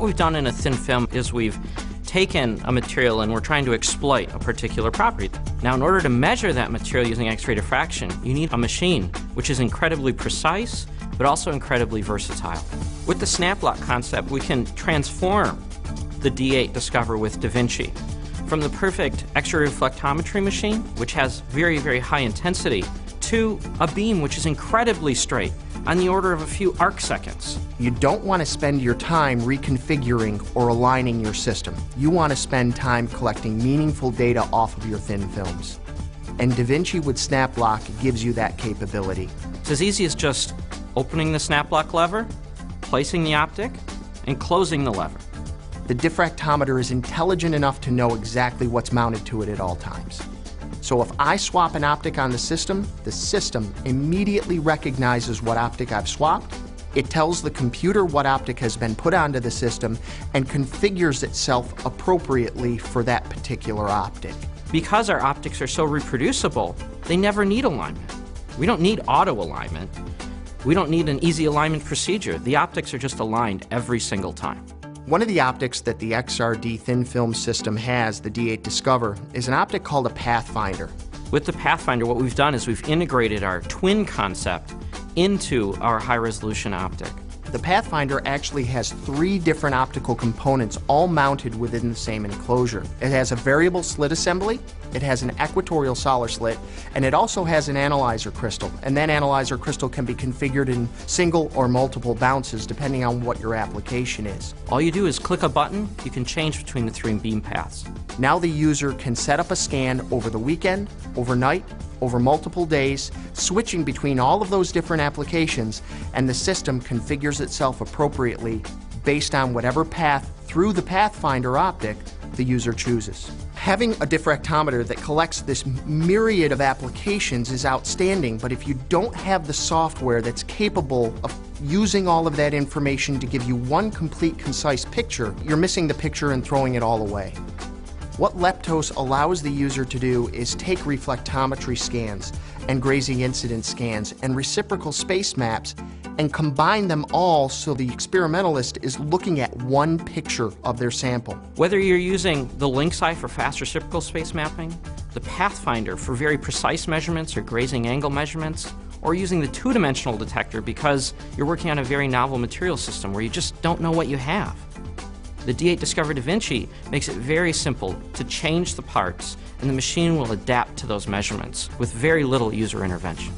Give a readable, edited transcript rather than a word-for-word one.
What we've done in a thin film is we've taken a material and we're trying to exploit a particular property. Now, in order to measure that material using X-ray diffraction, you need a machine which is incredibly precise, but also incredibly versatile. With the snap lock concept, we can transform the D8 Discover with Da Vinci from the perfect X-ray reflectometry machine, which has very, very high intensity, to a beam which is incredibly straight, on the order of a few arc seconds. You don't want to spend your time reconfiguring or aligning your system. You want to spend time collecting meaningful data off of your thin films. And Da Vinci with Snap Lock gives you that capability. It's as easy as just opening the snap lock lever, placing the optic, and closing the lever. The diffractometer is intelligent enough to know exactly what's mounted to it at all times. So if I swap an optic on the system immediately recognizes what optic I've swapped. It tells the computer what optic has been put onto the system and configures itself appropriately for that particular optic. Because our optics are so reproducible, they never need alignment. We don't need auto alignment. We don't need an easy alignment procedure. The optics are just aligned every single time. One of the optics that the XRD thin film system has, the D8 Discover, is an optic called a Pathfinder. With the Pathfinder, what we've done is we've integrated our twin concept into our high-resolution optic. The Pathfinder actually has 3 different optical components all mounted within the same enclosure. It has a variable slit assembly, it has an equatorial solar slit, and it also has an analyzer crystal. And that analyzer crystal can be configured in single or multiple bounces depending on what your application is. All you do is click a button, you can change between the 3 beam paths. Now the user can set up a scan over the weekend, overnight, over multiple days, switching between all of those different applications, and the system configures itself appropriately based on whatever path through the Pathfinder optic the user chooses. Having a diffractometer that collects this myriad of applications is outstanding, but if you don't have the software that's capable of using all of that information to give you one complete, concise picture, you're missing the picture and throwing it all away. What Leptos allows the user to do is take reflectometry scans and grazing incidence scans and reciprocal space maps and combine them all so the experimentalist is looking at one picture of their sample. Whether you're using the lynx eye for fast reciprocal space mapping, the Pathfinder for very precise measurements or grazing angle measurements, or using the 2-dimensional detector because you're working on a very novel material system where you just don't know what you have. The D8 Discover Da Vinci makes it very simple to change the parts, and the machine will adapt to those measurements with very little user intervention.